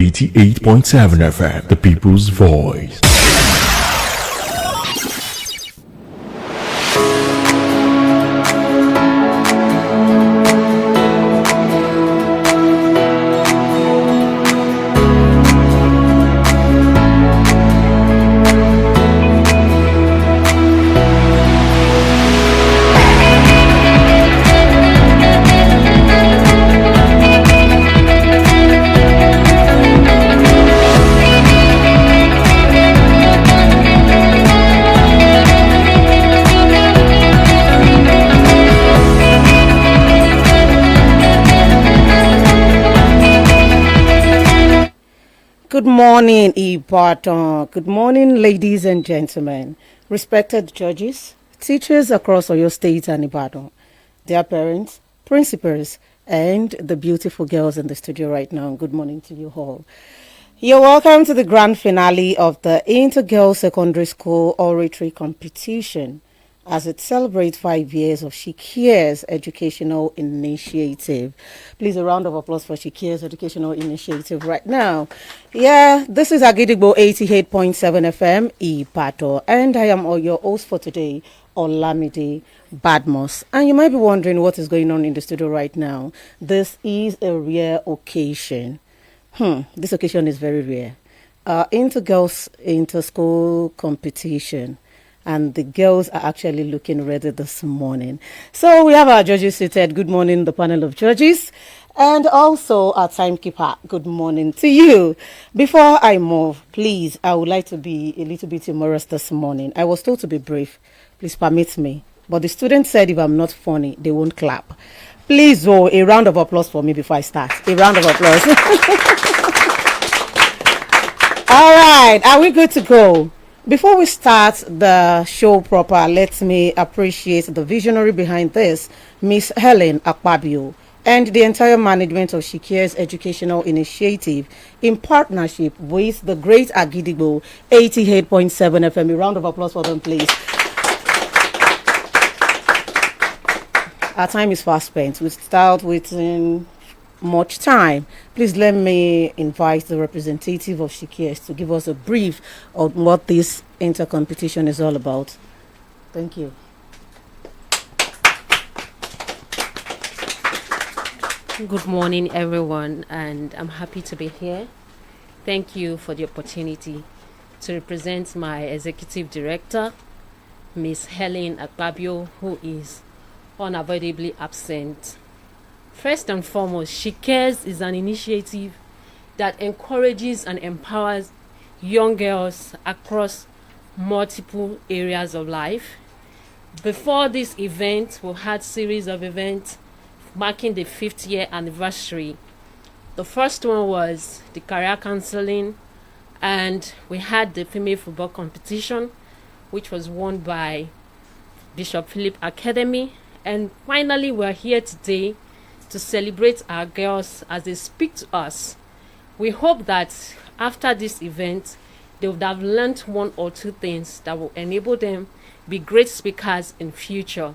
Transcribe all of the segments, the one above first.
88.7 FM, the people's voice. Good morning, Ibadan. Good morning, ladies and gentlemen, respected judges, teachers across Oyo State and Ibadan, their parents, principals, and the beautiful girls in the studio right now. Good morning to you all. You're welcome to the grand finale of the Inter-Girls Secondary School Oratory Competition as it celebrates 5 years of She Cares Educational Initiative. Please, a round of applause for She Cares Educational Initiative right now. Yeah, this is Agidigbo 88.7 FM, Ibadan, and I am your host for today, Olamide Badmos. And you might be wondering what is going on in the studio right now. This is a rare occasion. This occasion is very rare. Inter-Girls Inter-School Competition. And the girls are actually looking ready this morning. So we have our judges seated. Good morning, the panel of judges. And also our timekeeper. Good morning to you. Before I move, please, I would like to be a little bit humorous this morning. I was told to be brief. Please permit me. But the student said if I'm not funny, they won't clap. Please, a round of applause for me before I start. A round of applause. All right. Are we good to go? Before we start the show proper, let me appreciate the visionary behind this, Miss Helen Akpabio, and the entire management of She Cares Educational Initiative in partnership with the great Agidigbo 88.7 FM. A round of applause for them, please. Our time is fast spent. We start within much time. Please let me invite the representative of She Cares to give us a brief on what this inter-competition is all about. Thank you. Good morning, everyone, and I'm happy to be here. Thank you for the opportunity to represent my executive director, Miss Helen Akpabio, who is unavoidably absent. First and foremost, She Cares is an initiative that encourages and empowers young girls across multiple areas of life. Before this event, we had a series of events marking the 5th year anniversary. The first one was the career counseling, and we had the female football competition, which was won by Bishop Philip Academy. And finally, we're here today to celebrate our girls as they speak to us. We hope that after this event, they would have learned one or two things that will enable them be great speakers in future.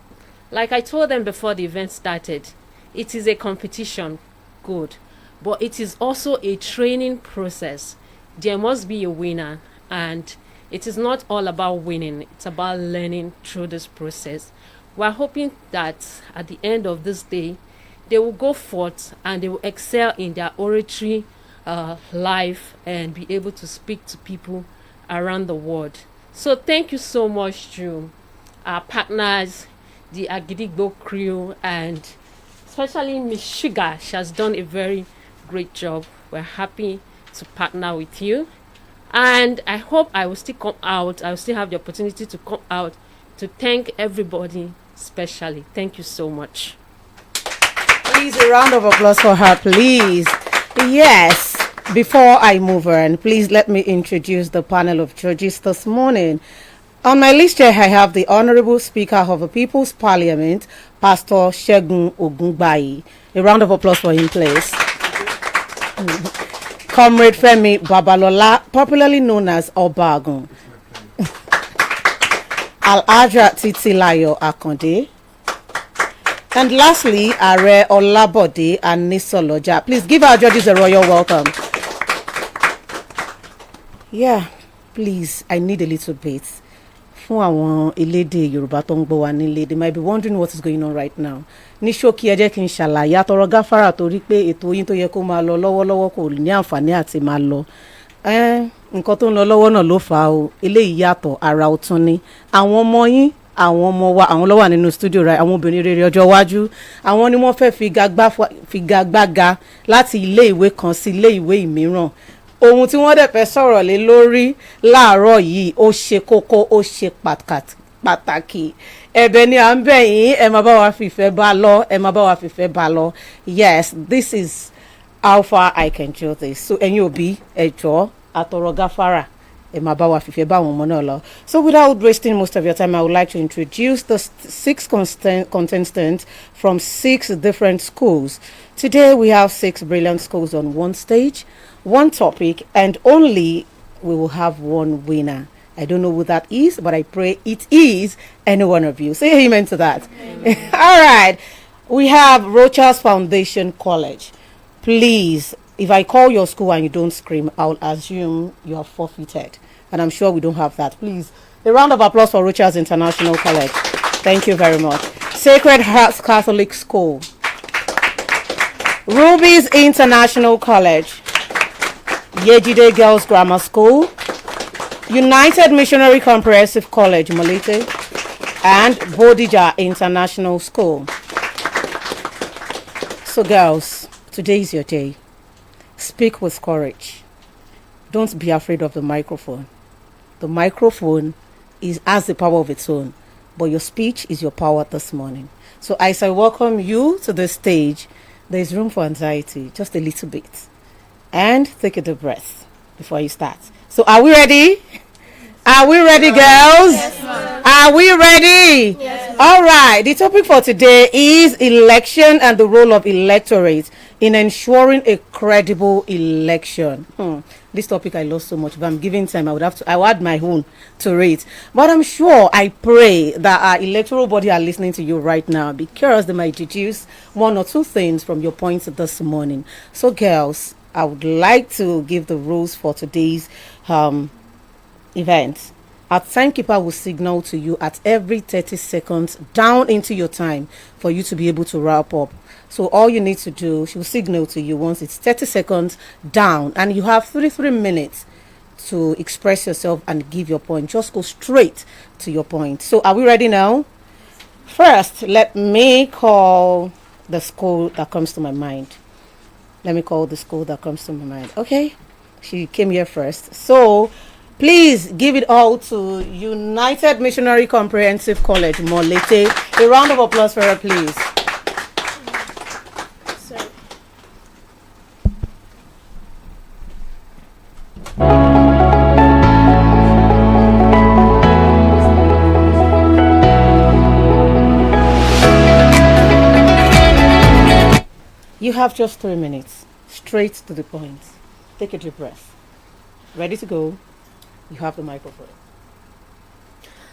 Like I told them before the event started, it is a competition, good, but it is also a training process. There must be a winner, and it is not all about winning, it's about learning through this process. We're hoping that at the end of this day, they will go forth and they will excel in their oratory life and be able to speak to people around the world. So thank you so much to our partners, the Agidigbo crew, and especially Miss Sugar. She has done a very great job. We're happy to partner with you. And I hope I will still come out. I will still have the opportunity to come out to thank everybody specially. Thank you so much. Please, a round of applause for her, please. Yes, before I move on, please let me introduce the panel of judges this morning. On my list here, I have the Honorable Speaker of the People's Parliament, Pastor Segun Ogungbayi. A round of applause for him, please. Comrade Femi Babalola, popularly known as Obagun. Al-Aja Titilayo Akonde. And lastly, Are Olabode and Nisoloja. Please give our judges a royal welcome. Yeah, please, I need a little bit. Fún àwọn elédè Yorùbá tó ń gbọ́ wa nílé, they might be wondering what is going on right now. Ní ṣókí ẹ jẹ́ kí n ṣàlàyé àtọrọ gáfárà torí pé ètò yín tó yẹ kó máa lọ lọ́wọ́lọ́wọ́ kò ní àǹfààní àti máa lọ. Nǹkan tó ń lọ lọ́wọ́ náà ló fà á o. Eléyìí yàtọ̀ ara ọ̀tún ni. Àwọn ọmọ yín, àwọn ọmọ wa, àwọn ló wà nínú studio rẹ̀, àwọn obìnrin rere ọjọ́ iwájú. Àwọn ni wọ́n fẹ́ figagbága láti ilé ìwé kan sí ilé ìwé ìmíràn. Ohun tí wọ́n dẹ̀ fẹ́ sọ̀rọ̀ lé lórí láàárọ̀ yìí ó ṣe kókó ó ṣe pàtàkì. Ẹ̀bẹ̀ ni à ń bẹ̀ yín, ẹ máa bá wa fìfẹ́ bá lọ, ẹ máa bá wa fìfẹ́ bá lọ. Yes, this is how far I can do this. So ẹ̀yin òbí ẹ jọ̀ọ́ àtọrọ gáfárà ẹ máa bá wa fìfẹ́ bá àwọn ọmọ náà lọ. So without wasting most of your time, I would like to introduce the 6 contestants from 6 different schools. Today we have 6 brilliant schools on one stage, one topic, and only we will have one winner. I don't know who that is, but I pray it is any one of you. Say amen to that. All right. We have Rochas Foundation College. Please, if I call your school and you don't scream, I'll assume you are forfeited. And I'm sure we don't have that. Please, a round of applause for Rochas International College. Thank you very much. Sacred Hearts Catholic School. Ruby's International College. Yejide Girls Grammar School. United Missionary Comprehensive College, Molete. And Bodija International School. So girls, today is your day. Speak with courage. Don't be afraid of the microphone. The microphone has the power of its own, but your speech is your power this morning. So as I welcome you to the stage, there is room for anxiety, just a little bit. And take a deep breath before you start. So are we ready? Are we ready, girls? Yes, ma'am. Are we ready? Yes, ma'am. All right. The topic for today is election and the role of electorate in ensuring a credible election. This topic I love so much. If I'm giving time, I would add my own to it. But I'm sure, I pray that our electoral body are listening to you right now because they might deduce 1 or 2 things from your points this morning. So, girls, I would like to give the rules for today's event. Our timekeeper will signal to you at every 30 seconds down into your time for you to be able to wrap up. So all you need to do, she will signal to you once it's 30 seconds down, and you have 3 minutes to express yourself and give your point. Just go straight to your point. So are we ready now? First, let me call the school that comes to my mind. Okay? She came here first. So please give it all to United Missionary Comprehensive College, Molete. A round of applause for her, please. You have just 3 minutes. Straight to the point. Take a deep breath. Ready to go. You have the microphone.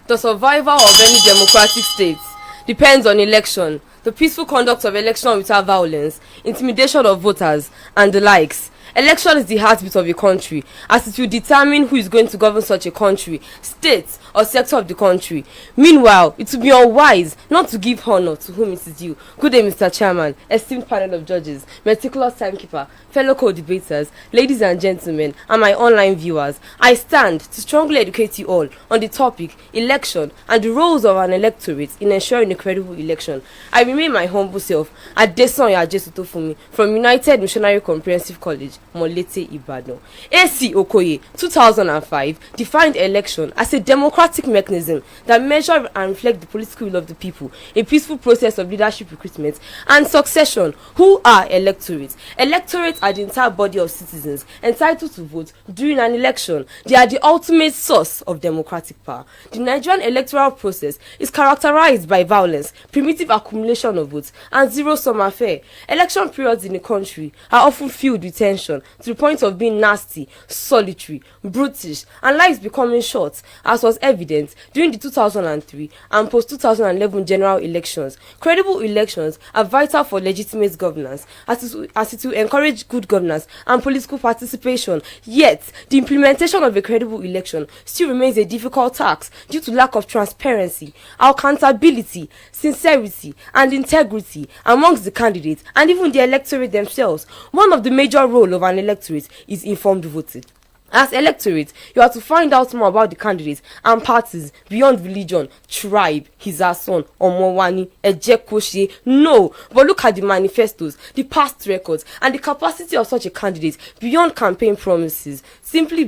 The survival of any democratic state depends on election, the peaceful conduct of election without violence, intimidation of voters, and the likes. Election is the heartbeat of a country, as it will determine who is going to govern such a country, state, or sector of the country. Meanwhile, it will be unwise not to give honor to whom it is due. Good day, Mr. Chairman, esteemed panel of judges, meticulous timekeeper, fellow co-debaters, ladies and gentlemen, and my online viewers. I stand to strongly educate you all on the topic, election, and the roles of an electorate in ensuring a credible election. I remain my humble self, Adesonya Ajesutofumi, from United Missionary Comprehensive College, Molete, Ibadan. A.C. Okoye, 2005, defined election as a democratic mechanism that measures and reflects the political will of the people, a peaceful process of leadership recruitment and succession. Who are electorates? Electorates are the entire body of citizens entitled to vote during an election. They are the ultimate source of democratic power. The Nigerian electoral process is characterized by violence, primitive accumulation of votes, and zero-sum affair. Election periods in the country are often filled with tension, election to the point of being nasty, solitary, brutish, and lives becoming short, as was evident during the 2003 and post-2011 general elections. Credible elections are vital for legitimate governance, as it will encourage good governance and political participation. Yet, the implementation of a credible election still remains a difficult task due to lack of transparency, accountability, sincerity, and integrity amongst the candidates and even the electorate themselves. One of the major roles of an electorate is informed voting. As electorate, you have to find out more about the candidates and parties beyond religion, tribe, his son, Omowani, Ejekoshe. No, but look at the manifestos, the past records, and the capacity of such a candidate beyond campaign promises. Simply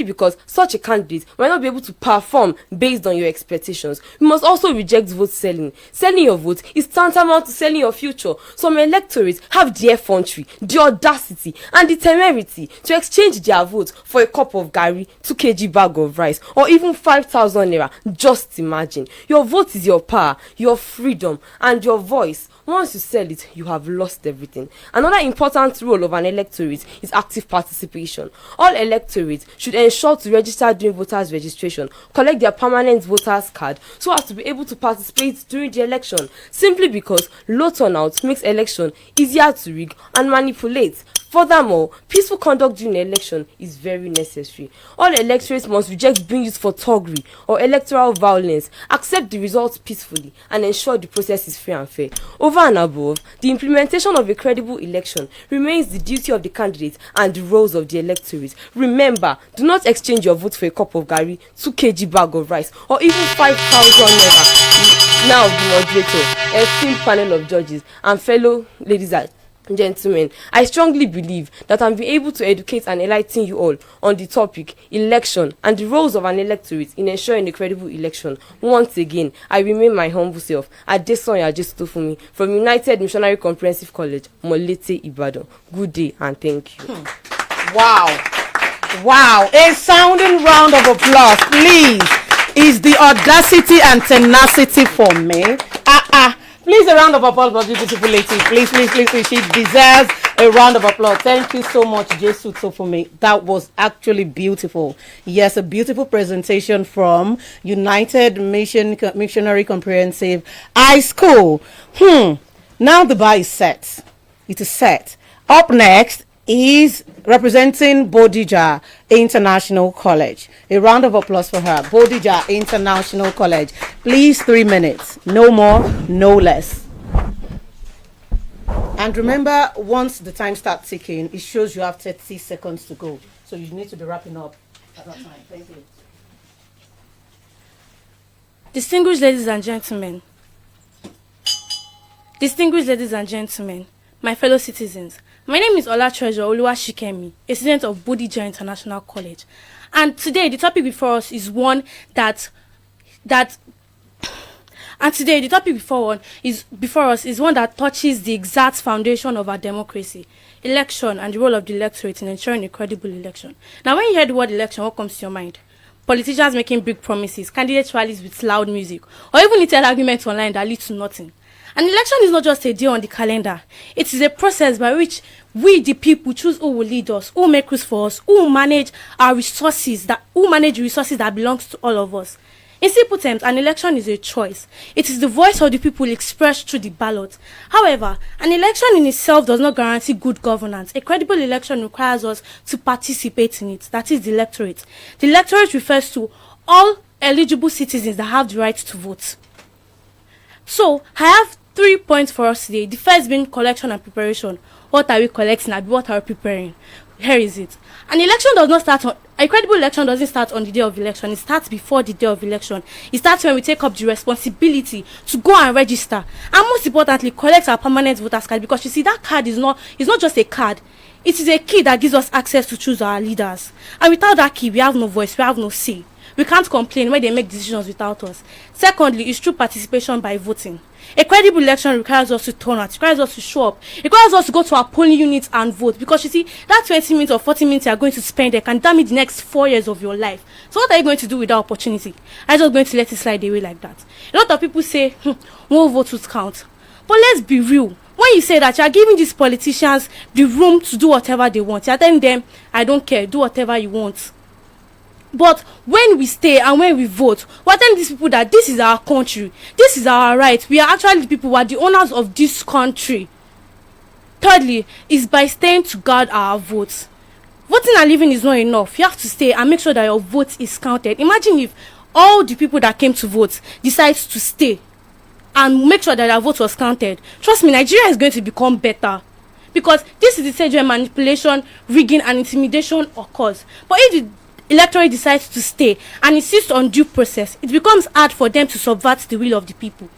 because such a candidate might not be able to perform based on your expectations. You must also reject vote selling. Selling your vote is tantamount to selling your future. Some electorates have the effrontery, the audacity, and the temerity to exchange their vote for a cup of gari, 2 kg bag of rice, or even 5,000 naira. Just imagine. Your vote is your power, your freedom, and your voice. Once you sell it, you have lost everything. Another important role of an electorate is active participation. All electorates should ensure to register during voters registration, collect their permanent voters card so as to be able to participate during the election, simply because low turnout makes election easier to rig and manipulate. Furthermore, peaceful conduct during an election is very necessary. All electorates must reject being used for thuggery or electoral violence, accept the results peacefully, and ensure the process is fair and fair. Over and above, the implementation of a credible election remains the duty of the candidate and the roles of the electorate. Remember, do not exchange your vote for a cup of gari, 2 kg bag of rice, or even 5,000 naira. Now, the moderator, esteemed panel of judges, and fellow ladies and gentlemen, I strongly believe that I'm being able to educate and enlighten you all on the topic election and the roles of an electorate in ensuring a credible election. Once again, I remain my humble self, Adesonya Ajesutofumi, from United Missionary Comprehensive College, Molete, Ibadan. Good day and thank you. Wow, a sounding round of applause, please. Is the audacity and tenacity for me? Please, a round of applause for this beautiful lady. Please. She deserves a round of applause. Thank you so much, Jesu Tofumi. That was actually beautiful. Yes, a beautiful presentation from United Missionary Comprehensive High School. Now the bar is set. It is set. Up next is representing Bodija International College. A round of applause for her. Bodija International College. Please, 3 minutes. No more, no less. And remember, once the time starts ticking, it shows you have 30 seconds to go. So you need to be wrapping up at that time. Thank you. Distinguished ladies and gentlemen, my fellow citizens, my name is Oratory Oluwashikemi, a student of Bodija International College. And today, the topic before us is one that touches the exact foundation of our democracy, election, and the role of the electorate in ensuring a credible election. Now, when you hear the word election, what comes to your mind? Politicians making big promises, candidate rallies with loud music, or even little arguments online that lead to nothing. An election is not just a day on the calendar. It is a process by which we, the people, choose who will lead us, who will make rules for us, who will manage our resources, that belongs to all of us. In simple terms, an election is a choice. It is the voice of the people expressed through the ballot. However, an election in itself does not guarantee good governance. A credible election requires us to participate in it. That is the electorate. The electorate refers to all eligible citizens that have the right to vote. So, I have 3 points for us today. The first being collection and preparation. What are we collecting and what are we preparing? Here is it. A credible election doesn't start on the day of election. It starts before the day of election. It starts when we take up the responsibility to go and register. And most importantly, collect our permanent voters card. Because you see, that card is not just a card. It is a key that gives us access to choose our leaders. And without that key, we have no voice, we have no say. We can't complain when they make decisions without us. Secondly, it's through participation by voting. A credible election requires us to turn out, requires us to show up, requires us to go to our polling units and vote. Because you see, that 20 minutes or 40 minutes you are going to spend there can damage the next 4 years of your life. So what are you going to do with that opportunity? Are you just going to let it slide away like that? A lot of people say, more votes would count. But let's be real. when you say that, you are giving these politicians the room to do whatever they want. You are telling them, I don't care, do whatever you want. But when we stay and when we vote, we're telling these people that this is our country, this is our right. We are actually the people who are the owners of this country. Thirdly, is by staying to guard our votes. Voting and living is not enough. You have to stay and make sure that your vote is counted. Imagine if all the people that came to vote decides to stay and make sure that their vote was counted. Trust me, Nigeria is going to become better. Because this is the stage where manipulation, rigging, and intimidation occurs. But if the electorate decides to stay and insists on due process, it becomes hard for them to subvert the will of the people.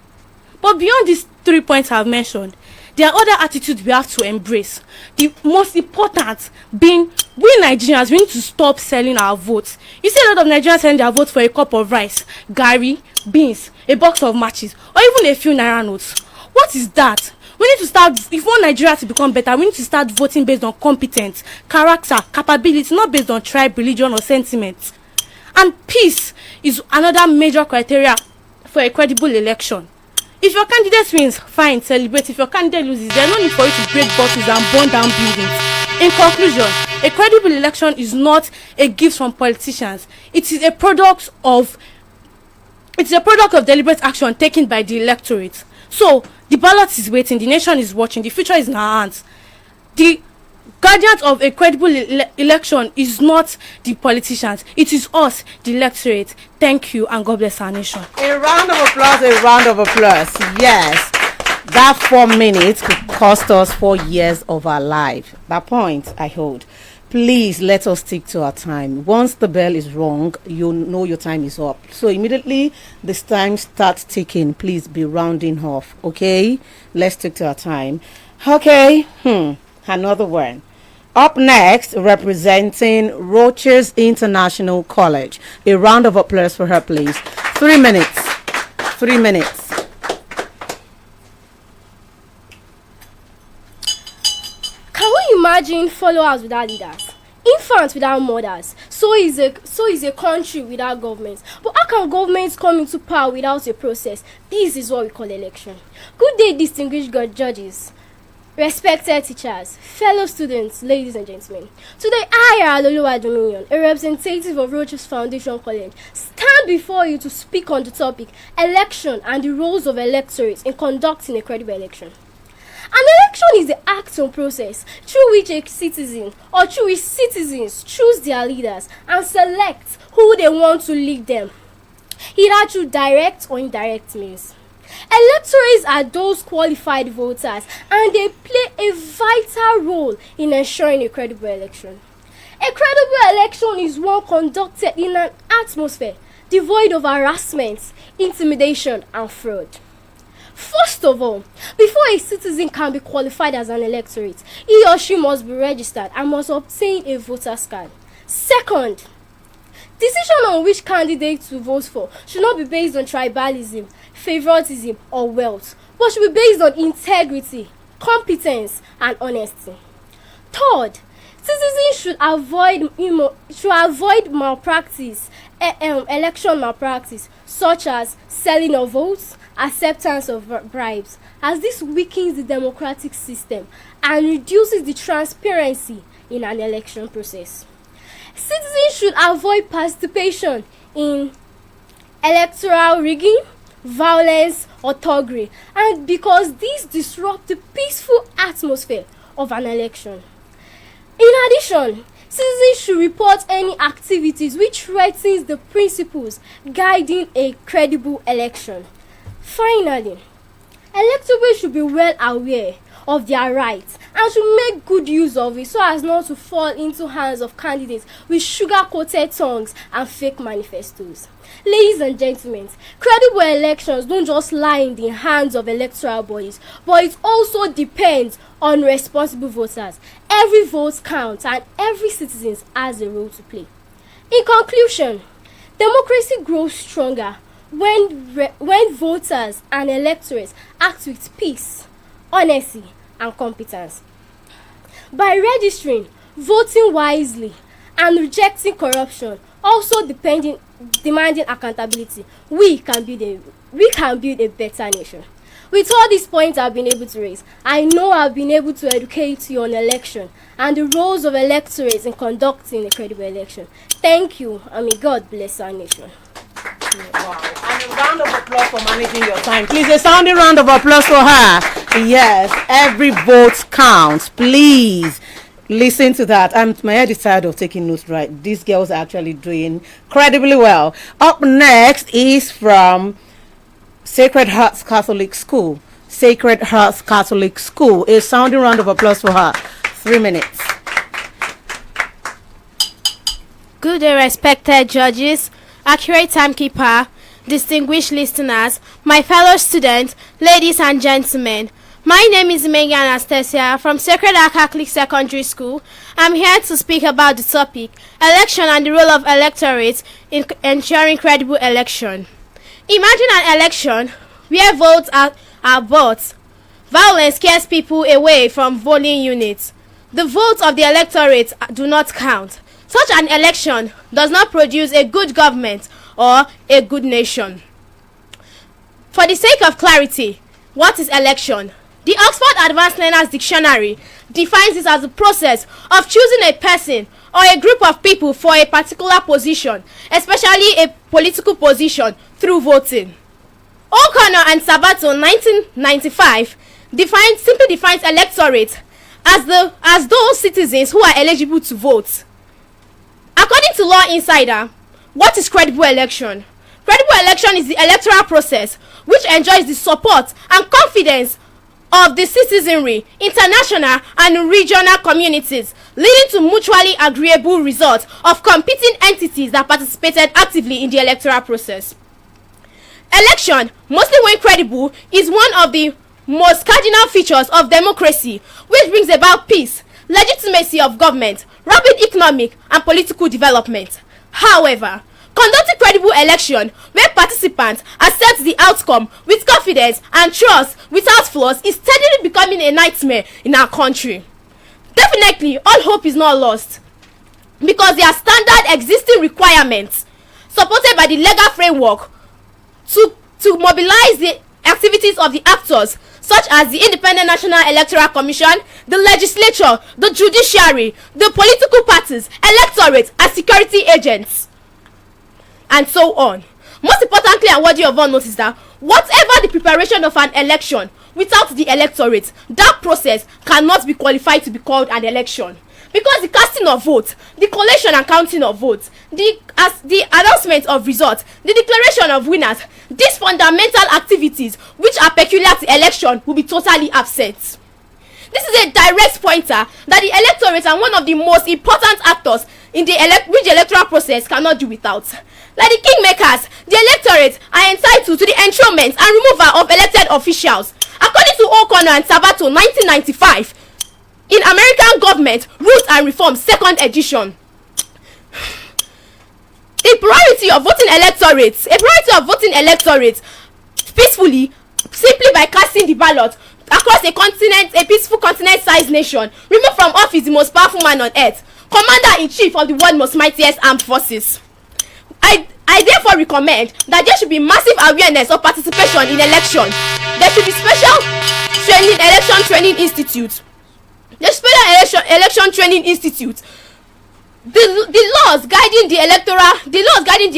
But beyond these 3 points I've mentioned, there are other attitudes we have to embrace. The most important being, we Nigerians, we need to stop selling our votes. You see a lot of Nigerians selling their votes for a cup of rice, garri, beans, a box of matches, or even a few naira notes. What is that? We need to start, if we want Nigeria to become better, we need to start voting based on competence, character, capability, not based on tribe, religion, or sentiment. And peace is another major criteria for a credible election. If your candidate wins, fine, celebrate. If your candidate loses, there's no need for you to break bottles and burn down buildings. In conclusion, a credible election is not a gift from politicians. It is a product of deliberate action taken by the electorate. So the ballot is waiting, the nation is watching, the future is in our hands. The guardians of a credible election is not the politicians, it is us, the electorate. Thank you, and God bless our nation. A round of applause, a round of applause. Yes, that 4 minutes could cost us 4 years of our life. That point I hold. Please let us stick to our time. Once the bell is rung, you know your time is up. So immediately this time starts ticking, please be rounding off. Okay, let's stick to our time. Okay, another one. Up next, representing Roche's International College. A round of applause for her, please. 3 minutes. 3 minutes. Can we imagine followers without leaders? Infants without mothers? So is a country without government. But how can governments come into power without a process? This is what we call election. Good day, distinguished judges, respected teachers, fellow students, ladies and gentlemen. Today, I, Aloluwa Dominion, a representative of Roche's Foundation College, stand before you to speak on the topic election and the roles of electorates in conducting a credible election. An election is the actual process through which a citizen or through which citizens choose their leaders and select who they want to lead them, either through direct or indirect means. Electorates are those qualified voters, and they play a vital role in ensuring a credible election. A credible election is one conducted in an atmosphere devoid of harassment, intimidation, and fraud. First of all, before a citizen can be qualified as an electorate, he or she must be registered and must obtain a voter's card. Second, decision on which candidate to vote for should not be based on tribalism, favoritism, or wealth, but should be based on integrity, competence, and honesty. Third, citizens should avoid malpractice, election malpractice, such as selling of votes, acceptance of bribes, as this weakens the democratic system and reduces the transparency in an election process. Citizens should avoid participation in electoral rigging, violence, or thuggery, and because these disrupt the peaceful atmosphere of an election. In addition, citizens should report any activities which threatens the principles guiding a credible election. Finally, electorates should be well aware of their rights and should make good use of it so as not to fall into hands of candidates with sugar-coated tongues and fake manifestos. Ladies and gentlemen, credible elections don't just lie in the hands of electoral bodies, but it also depends on responsible voters. Every vote counts and every citizen has a role to play. In conclusion, democracy grows stronger when voters and electorates act with peace, honesty, and competence. By registering, voting wisely, and rejecting corruption, also demanding accountability, we can build a better nation. With all these points I've been able to raise, I know I've been able to educate you on election and the roles of electorates in conducting a credible election. Thank you, and may God bless our nation. Wow. And a round of applause for managing your time. Please, a sounding round of applause for her. Yes, every vote counts. Please listen to that. My head is tired of taking notes, right? These girls are actually doing incredibly well. Up next is from Sacred Hearts Catholic School. Sacred Hearts Catholic School. A sounding round of applause for her. 3 minutes. Good day, respected judges, accurate timekeeper, distinguished listeners, my fellow students, ladies and gentlemen. My name is Megan Anastasia from Sacred Heart Catholic Secondary School. I'm here to speak about the topic, election and the role of electorates in ensuring credible election. Imagine an election where votes are bought. Violence scares people away from polling units. The votes of the electorate do not count. Such an election does not produce a good government or a good nation. For the sake of clarity, what is election? The Oxford Advanced Learners Dictionary defines it as the process of choosing a person or a group of people for a particular position, especially a political position, through voting. O'Connor and Sabato 1995 simply defines electorate as those citizens who are eligible to vote. According to Law Insider, what is credible election? Credible election is the electoral process which enjoys the support and confidence of the citizenry, international and regional communities, leading to mutually agreeable results of competing entities that participated actively in the electoral process. Election, mostly when credible, is one of the most cardinal features of democracy, which brings about peace, legitimacy of government, rapid economic and political development. However, conducting credible election where participants assess the outcome with confidence and trust without flaws is steadily becoming a nightmare in our country. Definitely, all hope is not lost because there are standard existing requirements supported by the legal framework to mobilize the activities of the actors such as the Independent National Electoral Commission, the legislature, the judiciary, the political parties, electorate, and security agents, and so on. Most importantly and worthy of all notice is that whatever the preparation of an election, without the electorate, that process cannot be qualified to be called an election. Because the casting of votes, the collation and counting of votes, the announcement of results, the declaration of winners, these fundamental activities which are peculiar to election will be totally absent. This is a direct pointer that the electorate are one of the most important actors in which the electoral process cannot do without. Like the kingmakers, the electorate are entitled to the enthronement and removal of elected officials. According to O'Connor and Sabato 1995, in American Government Rules and Reforms 2nd edition, a plurality of voting electorates peacefully, simply by casting the ballot across a peaceful continent-sized nation, remove from office the most powerful man on earth, commander-in-chief of the world's most mightiest armed forces. I therefore recommend that there should be massive awareness of participation in elections. There should be special election training institutes. The special election training institute. The laws guiding the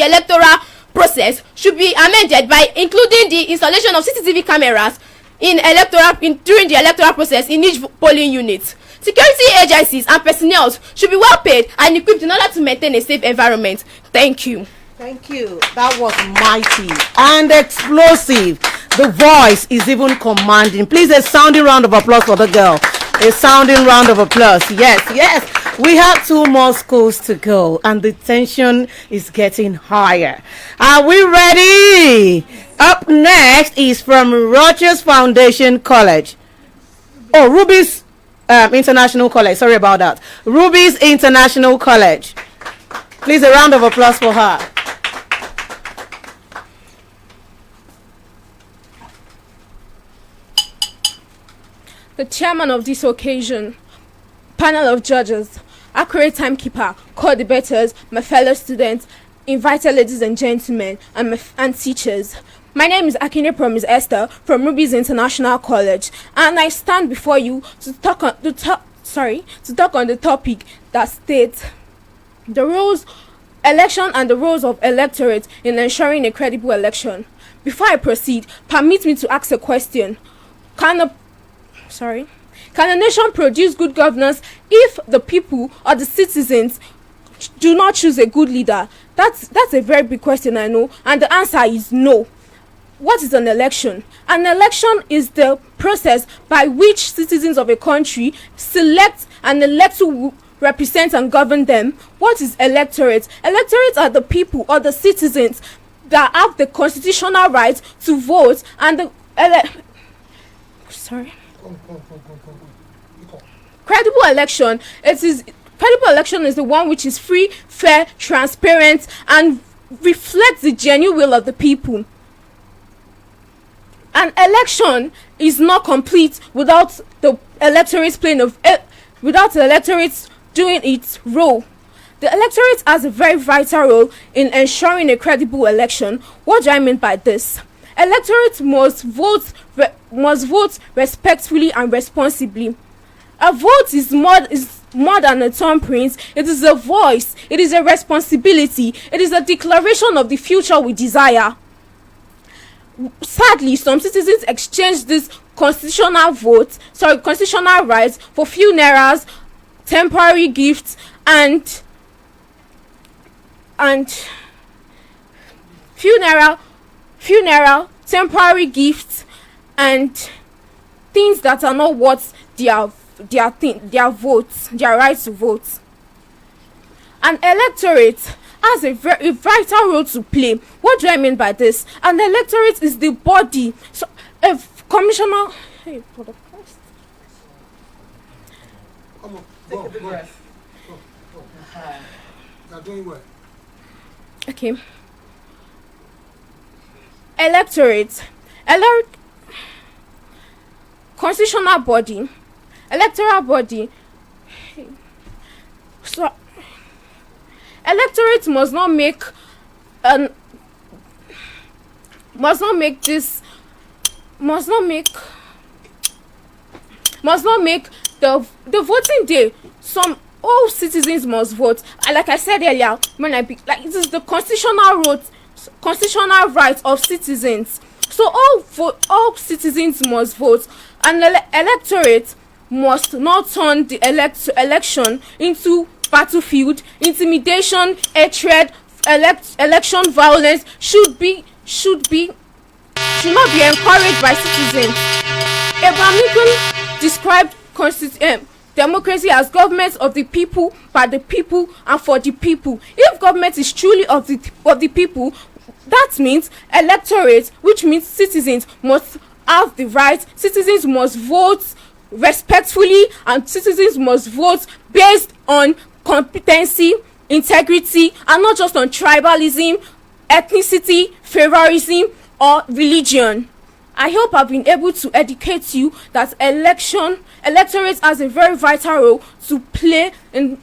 electoral process should be amended by including the installation of CCTV cameras during the electoral process in each polling unit. Security agencies and personnel should be well paid and equipped in order to maintain a safe environment. Thank you. Thank you. That was mighty and explosive. The voice is even commanding. Please, a sounding round of applause for the girl. A sounding round of applause. Yes, yes. We have 2 more schools to go and the tension is getting higher. Are we ready? Up next is from Rogers Foundation College. Oh, Ruby's International College. Sorry about that. Ruby's International College. Please, a round of applause for her. The chairman of this occasion, panel of judges, accurate timekeeper, co-debaters, my fellow students, invited ladies and gentlemen, and teachers. My name is Akine Promise Esther from Ruby's International College, and I stand before you to talk on the topic that states the rules election and the roles of electorate in ensuring a credible election. Before I proceed, permit me to ask a question. Can a nation produce good governance if the people or the citizens do not choose a good leader? That's a very big question, I know, and the answer is no. What is an election? An election is the process by which citizens of a country select and elect to represent and govern them. What is electorate? Electorates are the people or the citizens that have the constitutional right to vote, and the credible election. Credible election is the one which is free, fair, transparent, and reflects the genuine will of the people. An election is not complete without the electorate doing its role. The electorate has a very vital role in ensuring a credible election. What do I mean by this? Electorate must vote respectfully and responsibly. A vote is more than a thumbprint. It is a voice. It is a responsibility. It is a declaration of the future we desire. Sadly, some citizens exchange this constitutional rights for funerals, temporary gifts, and temporary gifts, and things that are not worth their right to vote. An electorate has a very vital role to play. What do I mean by this? An electorate is the body. So, a commissioner. Hey, for the Christ. Come on, go. You're doing well. Okay. Electorate. Constitutional body. Electoral body. So, electorate must not make the voting day. All citizens must vote. Like I said earlier, it is the constitutional right of citizens. So all citizens must vote, and electorate must not turn the election into battlefield. Intimidation, hatred, election violence should not be encouraged by citizens. Abraham Lincoln described democracy as government of the people, by the people, and for the people. If government is truly of the people, that means electorate, which means citizens must have the right. Citizens must vote respectfully, and citizens must vote based on competency, integrity, and not just on tribalism, ethnicity, favorism, or religion. I hope I've been able to educate you that electorate has a very vital role to play in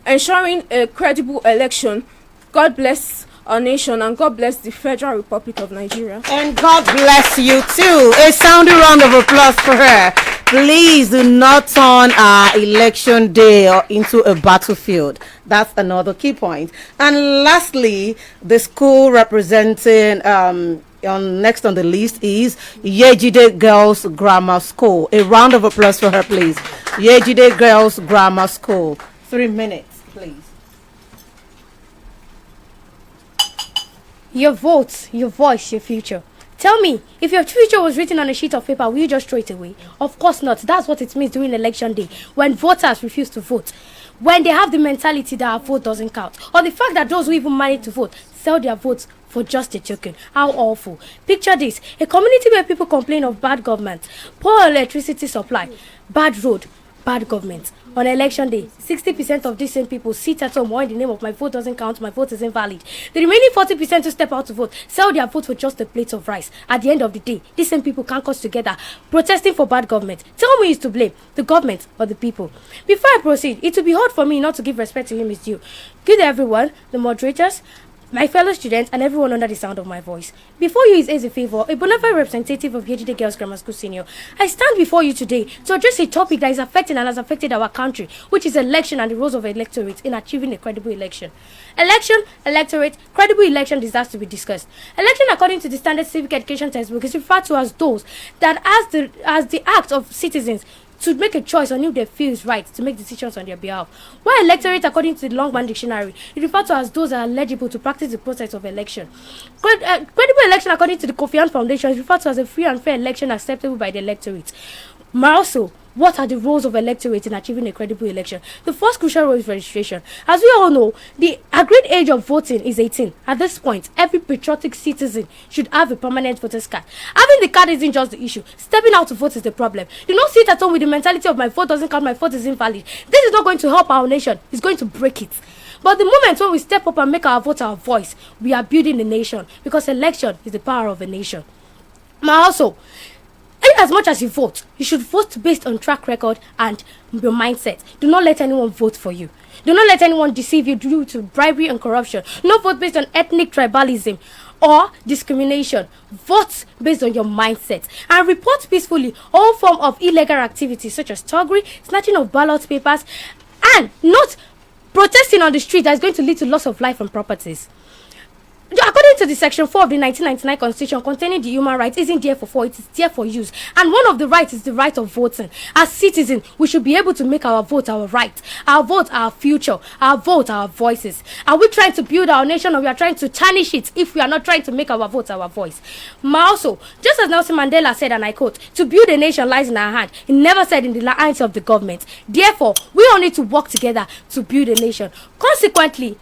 ensuring a credible election. God bless our nation, and God bless the Federal Republic of Nigeria. And God bless you too. A sounding round of applause for her. Please do not turn our election day into a battlefield. That's another key point. And lastly, the school representing next on the list is Yejide Girls Grammar School. A round of applause for her, please. Yejide Girls Grammar School. 3 minutes, please. Your vote, your voice, your future. Tell me, if your future was written on a sheet of paper, will you just throw it away? Of course not. That's what it means during election day, when voters refuse to vote. When they have the mentality that our vote doesn't count. Or the fact that those who even manage to vote sell their votes for just a token. How awful. Picture this. A community where people complain of bad government, poor electricity supply, bad road, bad government. On election day, 60% of these same people sit at home in the name of my vote doesn't count, my vote is invalid. The remaining 40% who step out to vote sell their vote for just a plate of rice. At the end of the day, these same people can't come together protesting for bad government. Tell me who is to blame, the government or the people. Before I proceed, it will be hard for me not to give respect to him is due. Good day, everyone, the moderators, my fellow students, and everyone under the sound of my voice. Before you is as a favor, a bona fide representative of Yejide Girls Grammar School Senior. I stand before you today to address a topic that is affecting and has affected our country, which is election and the roles of electorate in achieving a credible election. Election, electorate, credible election deserves to be discussed. Election, according to the standard civic education textbook, is referred to as those that as the act of citizens to make a choice on who they feel is right to make decisions on their behalf. While electorate, according to the Longman Dictionary, is referred to as those that are eligible to practice the process of election. Credible election, according to the Kofi Annan Foundation, is referred to as a free and fair election acceptable by the electorate. Also, what are the roles of electorate in achieving a credible election? The first crucial role is registration. As we all know, the agreed age of voting is 18. At this point, every patriotic citizen should have a permanent voter's card. Having the card isn't just the issue. Stepping out to vote is the problem. Do not sit at home with the mentality of my vote doesn't count, my vote is invalid. This is not going to help our nation. It's going to break it. But the moment when we step up and make our vote our voice, we are building a nation, because election is the power of a nation. Also, in as much as you vote, you should vote based on track record and your mindset. Do not let anyone vote for you. Do not let anyone deceive you due to bribery and corruption. Do not vote based on ethnic tribalism or discrimination. Vote based on your mindset and report peacefully all form of illegal activities such as thuggery, snatching of ballot papers, and not protesting on the street that is going to lead to loss of life and properties. According to the Section 4 of the 1999 Constitution containing the human rights, isn't there for fall, it is there for use. And one of the rights is the right of voting. As citizens, we should be able to make our vote our right. Our vote our future. Our vote our voices. Are we trying to build our nation, or we are trying to tarnish it if we are not trying to make our vote our voice? Also, just as Nelson Mandela said, and I quote, to build a nation lies in our hand. He never said in the hands of the government. Therefore, we all need to work together to build a nation. Consequently,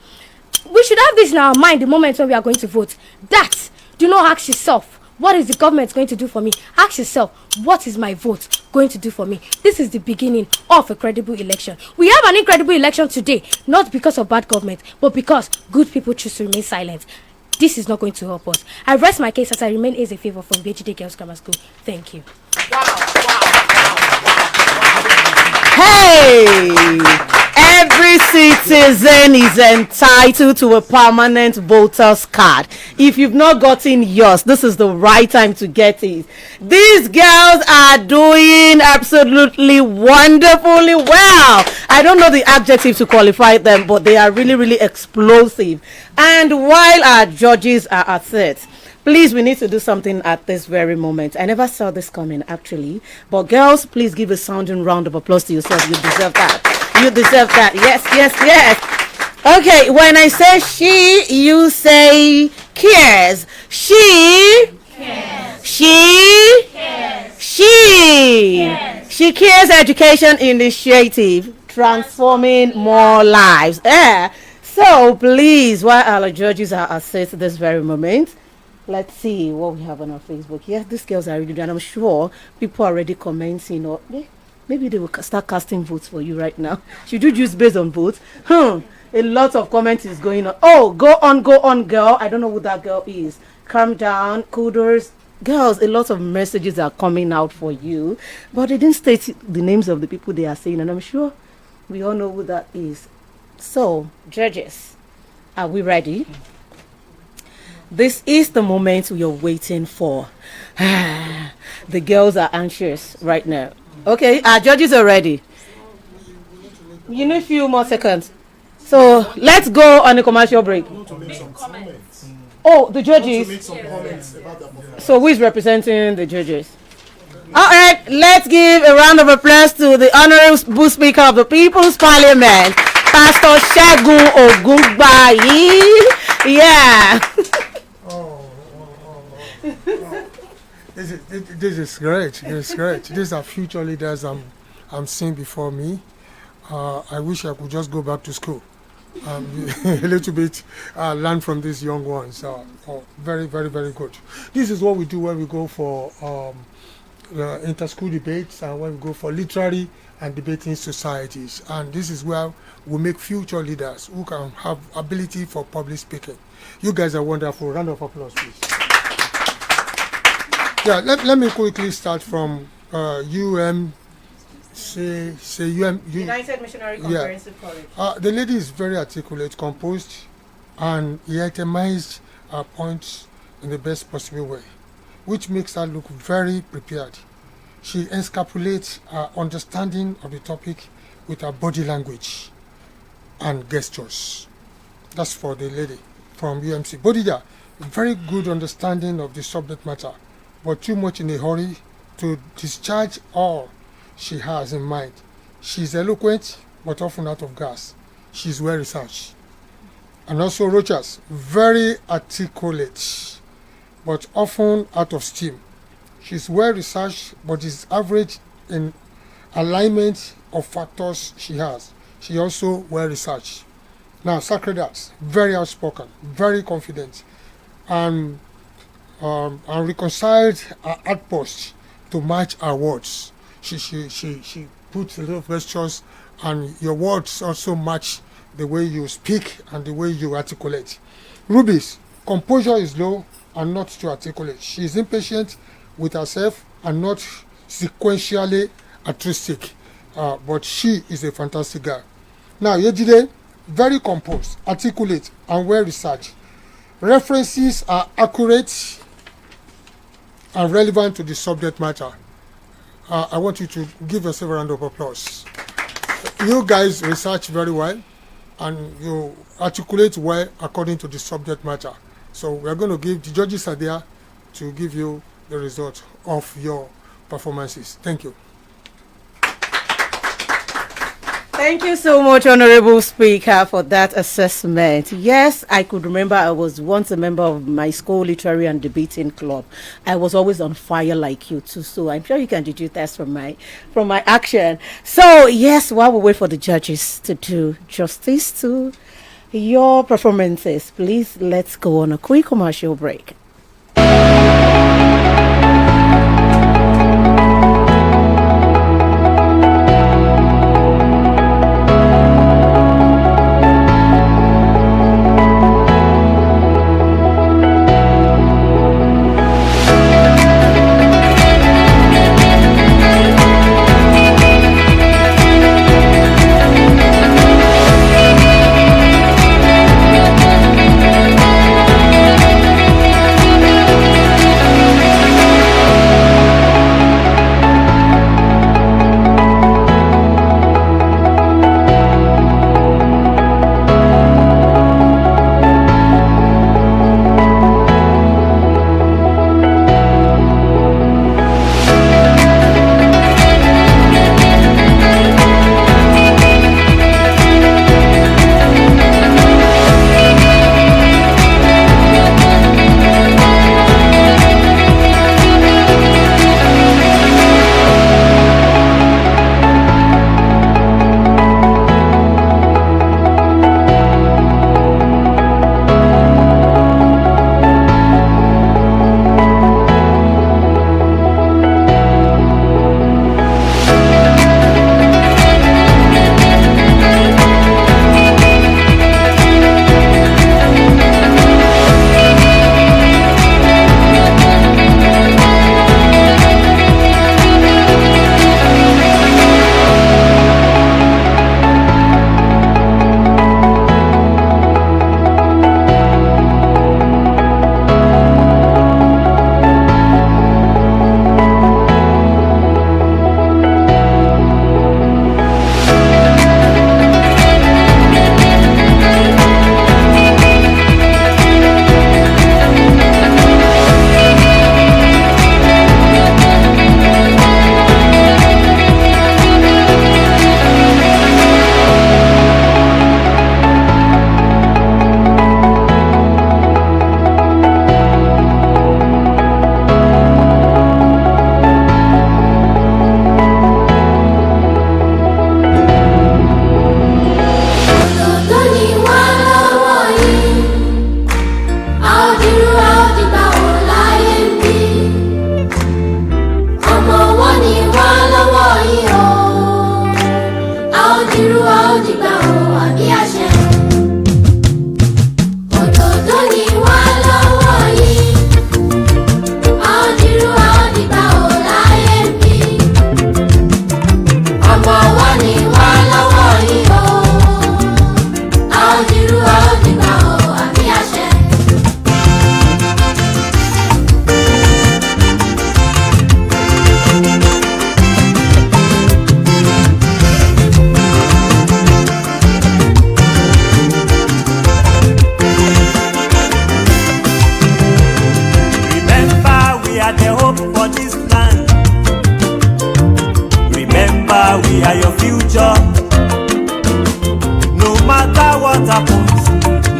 we should have this in our mind the moment when we are going to vote. That, do not ask yourself, what is the government going to do for me? Ask yourself, what is my vote going to do for me? This is the beginning of a credible election. We have an incredible election today, not because of bad government, but because good people choose to remain silent. This is not going to help us. I rest my case as I remain as a favor from Yejide Girls Grammar School. Thank you. Hey! Every citizen is entitled to a permanent voter's card. If you've not gotten yours, this is the right time to get it. These girls are doing absolutely wonderfully well. I don't know the adjective to qualify them, but they are really, really explosive. And while our judges are at it, please, we need to do something at this very moment. I never saw this coming, actually. But girls, please give a sounding round of applause to yourself. You deserve that. You deserve that. Yes, yes, yes. Okay, when I say she, you say cares. She cares. She cares. She cares. She cares education initiative, transforming more lives. So please, while our judges are assessed this very moment, let's see what we have on our Facebook. Yeah, these girls are really good, and I'm sure people are already commenting, or maybe they will start casting votes for you right now. Should you choose based on votes? A lot of comments is going on. Oh, go on, girl. I don't know who that girl is. Calm down, kudos. Girls, a lot of messages are coming out for you, but they didn't state the names of the people they are saying, and I'm sure we all know who that is. So, judges, are we ready? This is the moment we are waiting for. The girls are anxious right now. Okay, our judges are ready. You need a few more seconds. So let's go on a commercial break. Oh, the judges. So who is representing the judges? All right, let's give a round of applause to the Honorable Speaker of the People's Parliament, Pastor Segun Ogungbayi. Yeah. This is great. This is great. These are future leaders I'm seeing before me. I wish I could just go back to school, a little bit learn from these young ones. Very, very, very good. This is what we do when we go for inter-school debates and when we go for literary and debating societies. And this is where we make future leaders who can have ability for public speaking. You guys are wonderful. Round of applause, please. Yeah, let me quickly start from United Missionary Comprehensive College. The lady is very articulate, composed, and he itemized her points in the best possible way, which makes her look very prepared. She encapsulates her understanding of the topic with her body language and gestures. That's for the lady from UMC. Bodija, very good understanding of the subject matter, but too much in a hurry to discharge all she has in mind. She's eloquent, but often out of gas. She's well researched. And also Rochas, very articulate, but often out of steam. She's well researched, but is average in alignment of factors she has. She also well researched. Now, Sacred Arts, very outspoken, very confident, and reconciled her outpost to match her words. She puts a lot of gestures, and your words also match the way you speak and the way you articulate. Ruby's composure is low and not too articulate. She is impatient with herself and not sequentially altruistic, but she is a fantastic girl. Now, Yejide, very composed, articulate, and well researched. References are accurate and relevant to the subject matter. I want you to give yourself a round of applause. You guys research very well, and you articulate well according to the subject matter. So we're going to give, the judges are there to give you the result of your performances. Thank you. Thank you so much, Honorable Speaker, for that assessment. Yes, I could remember I was once a member of my school literary and debating club. I was always on fire like you too, so I'm sure you can deduce that from my action. So yes, while we wait for the judges to do justice to your performances, please let's go on a quick commercial break.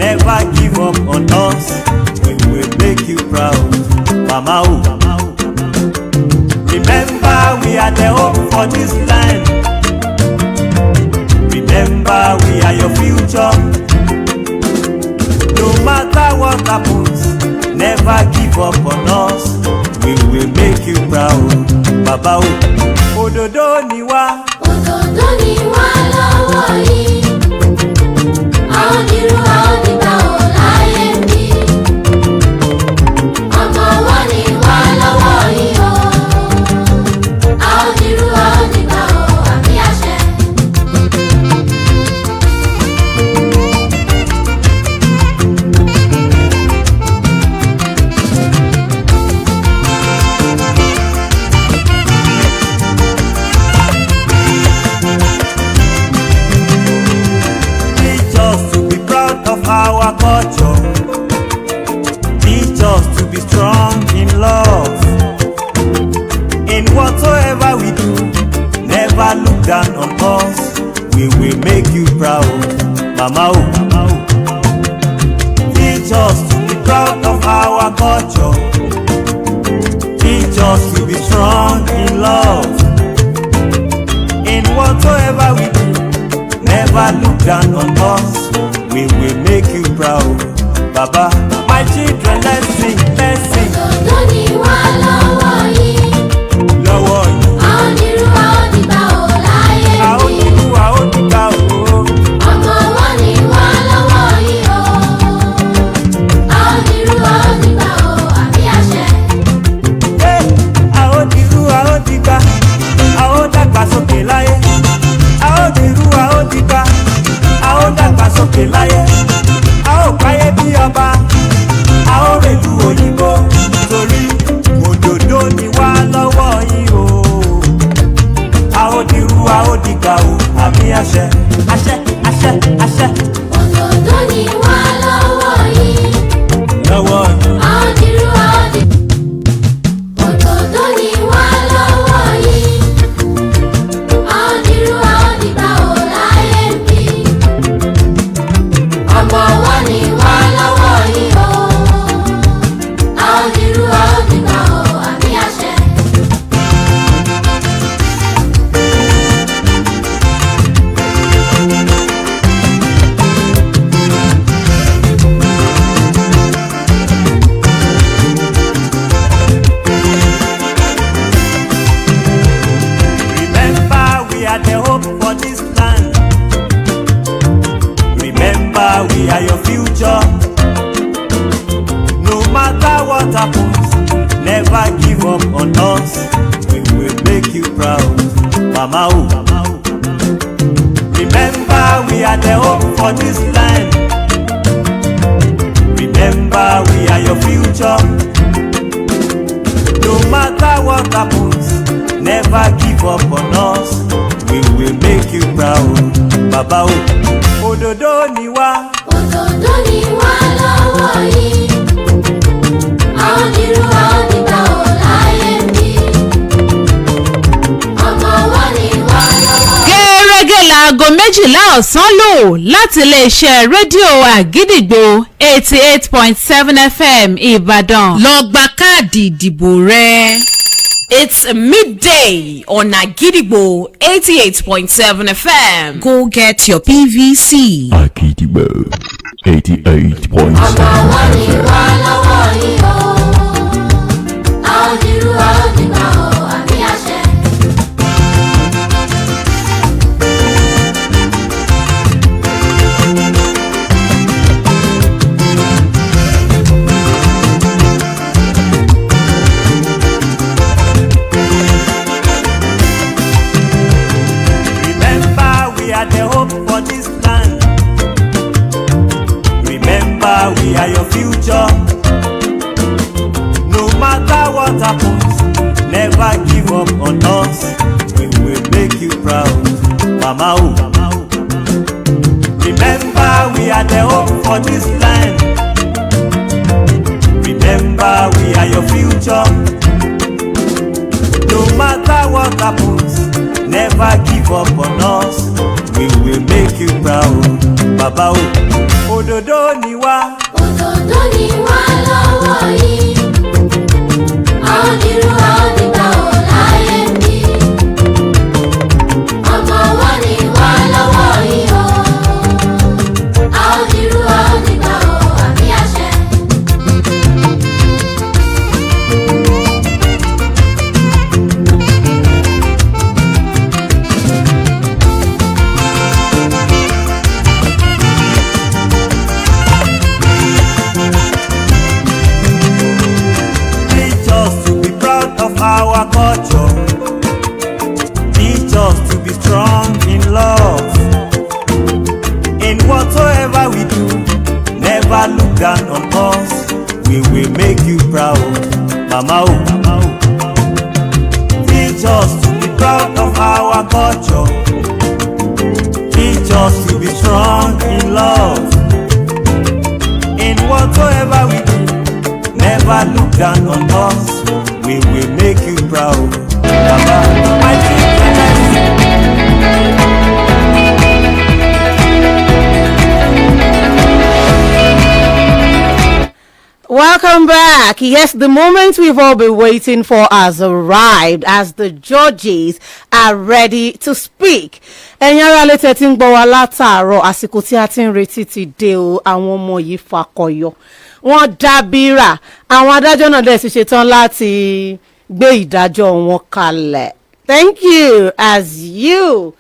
never give up on us. We will make you proud, Mama. Remember, we are the hope for this land. Remember, we are your future. No matter what happens, never give up on us. We will make you proud, Baba. Òdòdó ni wá. Òdòdó ni wá lọ́wọ́ yìí. Àwọn dirú àwọn dìgbà ò láyé mi. Ọmọ wọn ni wá lọ́wọ́ yìí o. Àwọn dirú àwọn dìgbà ò àbí àṣẹ. Our culture, teach us to be strong in love. In whatsoever we do, never look down on us. We will make you proud, Mama. Teach us to be proud of our culture. Teach us to be strong in love. In whatsoever we do, never look down on us. We will make you proud, Baba. My children, let's sing, let's sing. Òdòdó ni wá lọ́wọ́ yìí. Lọ́wọ́ yìí. Àwọn dirú àwọn dìgbà ò láyé mi. Àwọn dirú àwọn dìgbà ò. Ọmọ wọn ni wá lọ́wọ́ yìí o. Àwọn dirú àwọn dìgbà ò àbí àṣẹ. Àwọn dirú àwọn dìgbà, àwọn dàgbàsókè láyé. Àwọn dirú àwọn dìgbà, àwọn dàgbàsókè láyé. A ó káyé bí ọba, a ó rèlú òyìnbó. Torí òdòdó ni wá lọ́wọ́ yìí o. A ó dirú a ó dìgbà o, àmì àṣẹ, àṣẹ, àṣẹ, àṣẹ. Òdòdó ni wá lọ́wọ́ yìí. Lọ́wọ́ yìí. Àwọn dirú àwọn dìgbà. Òdòdó ni wá lọ́wọ́ yìí. Àwọn dirú àwọn dìgbà ò láyé mi. Ọmọ wọn ni wá lọ́wọ́ yìí o. Àwọn dirú àwọn dìgbà ò àbí àṣẹ. Remember, we are the hope for this land. Remember, we are your future. No matter what happens, never give up on us. We will make you proud, Mama. Remember, we are the hope for this land. Remember, we are your future. No matter what happens, never give up on us. We will make you proud, Baba. Òdòdó ni wá. Òdòdó ni wá lọ́wọ́ yìí. Àwọn dirú àwọn dìgbà ò láyé mi. Ọmọ wọn ni wá lọ́wọ́. Gẹ́gẹ́ láago méjìlá ọ̀sán lò láti iléeṣẹ́ rédíò Àgídìgbò 88.7 FM Ìbàdàn. Lọ gba káàdì ìdìbò rẹ. It's midday on Agidigbo 88.7 FM. Go get your PVC. Àgídìgbò 88.7 Ọmọ wọn ni FM. wá lọ́wọ́ yìí o. Àwọn dirú àwọn dìgbà ò àbí àṣẹ. Remember, we are the hope for this land. Remember, we are your future. No matter what happens, never give up on us. We will make you proud, Mama. Remember, we are the hope for this land. Remember, we are your future. No matter what happens, never give up on us. We will make you proud, bàbá o. Òdòdó ni wá. Òdòdó ni wá lọ́wọ́ yìí. A ò dirú a ò dìgbà ò láyé mi. Ọmọ wa ni wá lọ́wọ́ yìí o. A ò dirú a ò dìgbà ò àbí àṣẹ. Our culture, teach us to be strong in love. In whatsoever we do, never look down on us. We will make you proud, Mama. Teach us to be proud of our culture. Teach us to be strong in love. In whatsoever we do, never look down on us. We will make you proud, Baba. I think Welcome back. Yes, the moment we've all been waiting for has arrived as the judges are ready to speak. Ẹ̀yin ará lè tẹ́tí ń gbọ́ wa látàárọ̀ àsìkò tí a ti ń retí ti dé o, àwọn ọmọ yìí fakọyọ. Wọ́n dábìrà, àwọn adájọ́ náà dẹ̀ ti ṣetán láti gbé ìdájọ́ wọn kalẹ̀. Thank you as you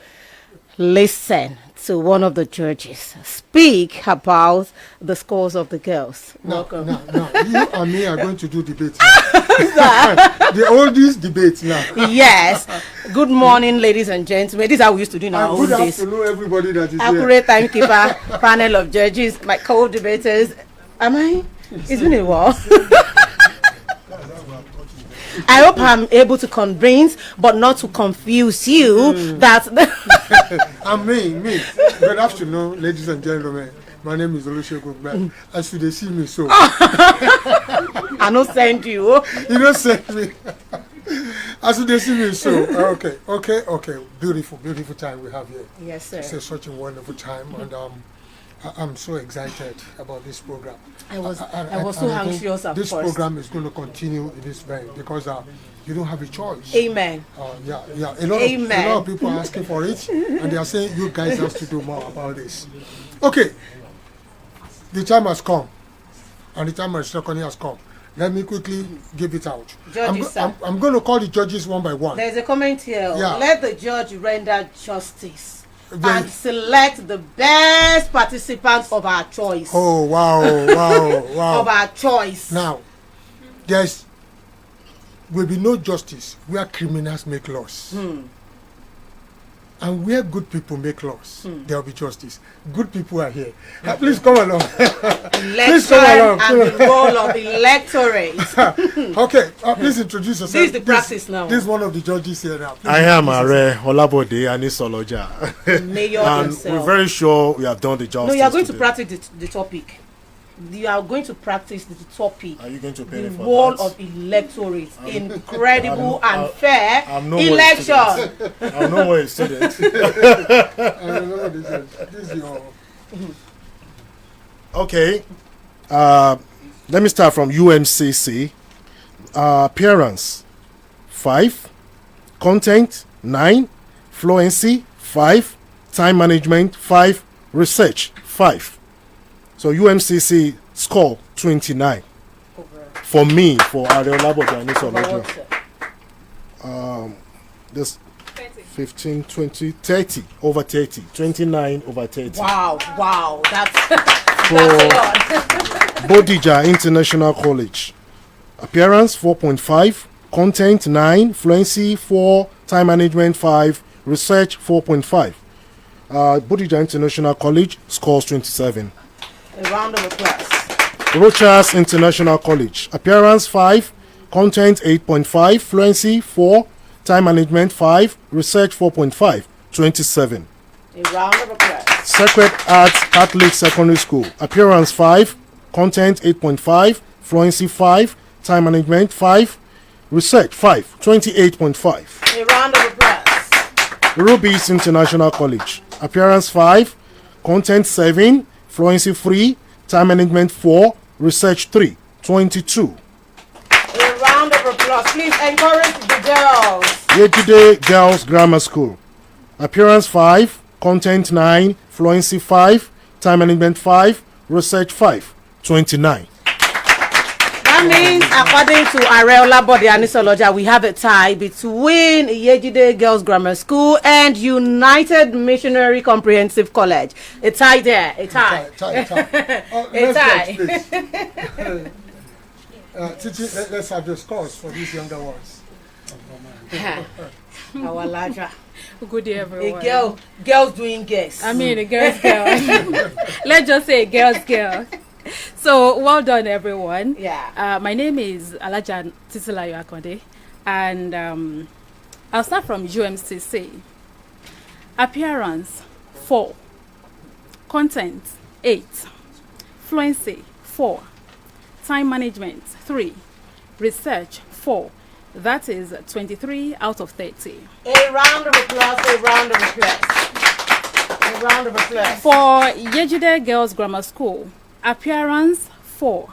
listen to one of the judges speak about the scores of the girls. Welcome. No. You and me are going to do debate now. The oldest debate now. Yes. Good morning, ladies and gentlemen. This is how we used to do in our old Good days. afternoon, everybody that is Accurate timekeeper, panel of judges, my co-debaters. Am I? It's been a while. I hope I'm able to convince, but not to confuse you that. Me. Good afternoon, ladies and gentlemen. My name is Olusegun. As you they see me, so I don't send you. You don't send me. As you they see me, so okay. Beautiful time we have here. Yes, sir. It's such a wonderful time, and I'm so excited about this program. I was so anxious at this first. program is going to continue in this vein because you don't have a choice. Amen. Yeah. A lot of people are asking for it, and they are saying you guys have to do more about this. Okay, the time has come, and the time of reckoning has come. Let me quickly give it out. I'm going to call the judges one by one. There's a comment here. Yeah. Let the judge render justice and select the best participants of our choice. Oh, wow. Of our choice. Now, will be no justice where criminals make laws. And where good people make laws, there will be justice. Good people are here. Please come along. Please come along. And the role of electorate. Okay, please introduce yourself. This is the practice now. This is one of the judges here now. I am Are Olabode Anisoloja. Mayor and himself. we're very sure we have done the justice. No, you are going today. to practice the topic. You are going to practice the topic. Are you going to pay me for the role that? of electorate in credible and fair election. I'm no more a student. This is your... Okay. Let me start from UMCC. Appearance 5, content 9, fluency 5, time management 5, research 5. So UMCC score 29. For me, for Areola Bojani this 15, 20, 30 over 30, 29 over 30. Wow, that's For a lot. Bodija International College. Appearance 4.5, content 9, fluency 4, time management 5, research 4.5. Bodija International College scores 27. A round of applause. Rochas International College. Appearance 5, content 8.5, fluency 4, time management 5, research 4.5, 27. A round of applause. Sacred Heart Catholic Secondary School. Appearance 5, content 8.5, fluency 5, time management 5, research 5, 28.5. A round of applause. Ruby's International College. Appearance 5, Content 7, fluency 3, time management 4, research 3, 22. A round of applause. Please encourage the girls. Yesterday Girls Grammar School. Appearance 5, content 9, fluency 5, time management 5, research 5, 29. That means, according to Areola Body Anisoloja, we have a tie between Yejide Girls Grammar School and United Missionary Comprehensive College. A tie there. A tie. A tie. Titi, let's have the scores for these younger ones. Our larger. Good day, everyone. Girls doing guess. I mean, a girl's girl. Let's just say a girl's girl. So, well done, everyone. Yeah. My name is Alaja Titilayo Akonde, and I'll start from UMCC. Appearance 4, content 8, fluency 4, time management 3, research 4. That is 23 out of 30. A round of applause. A round of applause. A round of applause. For Yejide Girls Grammar School, appearance 4,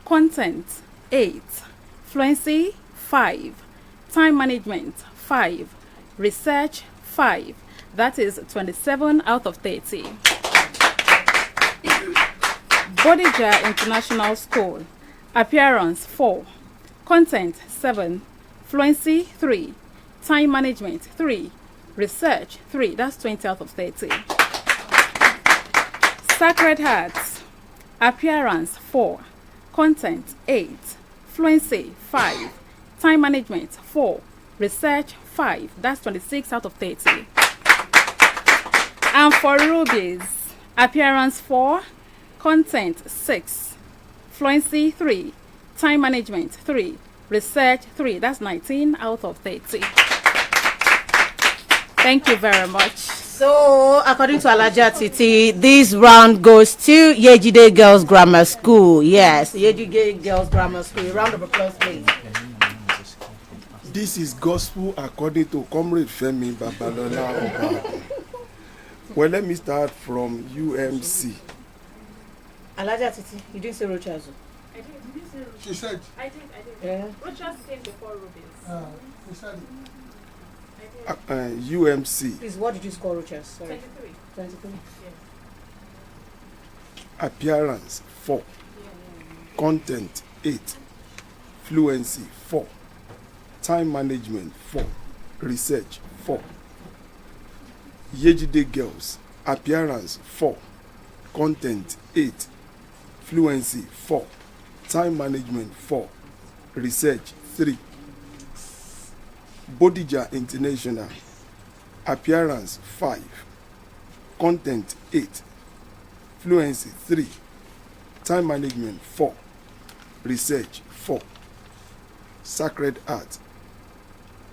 content 8, fluency 5, time management 5, research 5. That is 27 out of 30. Bodija International School, appearance 4, content 7, fluency 3, time management 3, research 3. That's 20 out of 30. Sacred Hearts, appearance 4, content 8, fluency 5, time management 4, research 5. That's 26 out of 30. And for Rubies, appearance 4, content 6, fluency 3, time management 3, research 3. That's 19 out of 30. Thank you very much. So, according to Alaja Titi, this round goes to Yejide Girls Grammar School. Yes, Yejide Girls Grammar School. A round of applause, please. This is gospel according to Comrade Femi Babalola. Well, let me start from UMC. Alaja Titi, you didn't say Rochazo. I did. She said. I did. Yeah. Rochazo came before Rubens. She said. UMC. Please, what did you score, Rochas? Sorry. 23. Yeah. Appearance 4, content 8, fluency 4, time management 4, research 4. Yejide Girls, appearance 4, content 8, fluency 4, time management 4, research 3. Bodija International, appearance 5, content 8, fluency 3, time management 4, research 4. Sacred Art,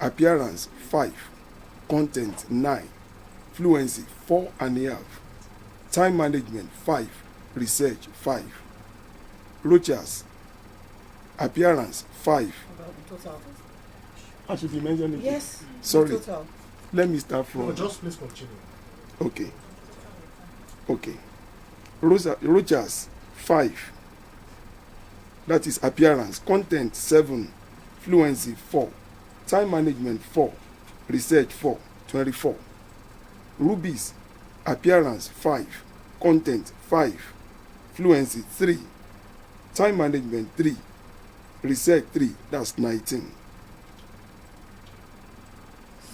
appearance 5, content 9, fluency 4.5, time management 5, research 5. Rochas, appearance 5. I should be mentioning it. Yes. Sorry. Let me start from. No, just please continue. Okay. Rochas 5. That is appearance. Content 7. Fluency 4. Time management 4. Research 4. 24. Rubies, appearance 5. Content 5. Fluency 3. Time management 3. Research 3. That's 19.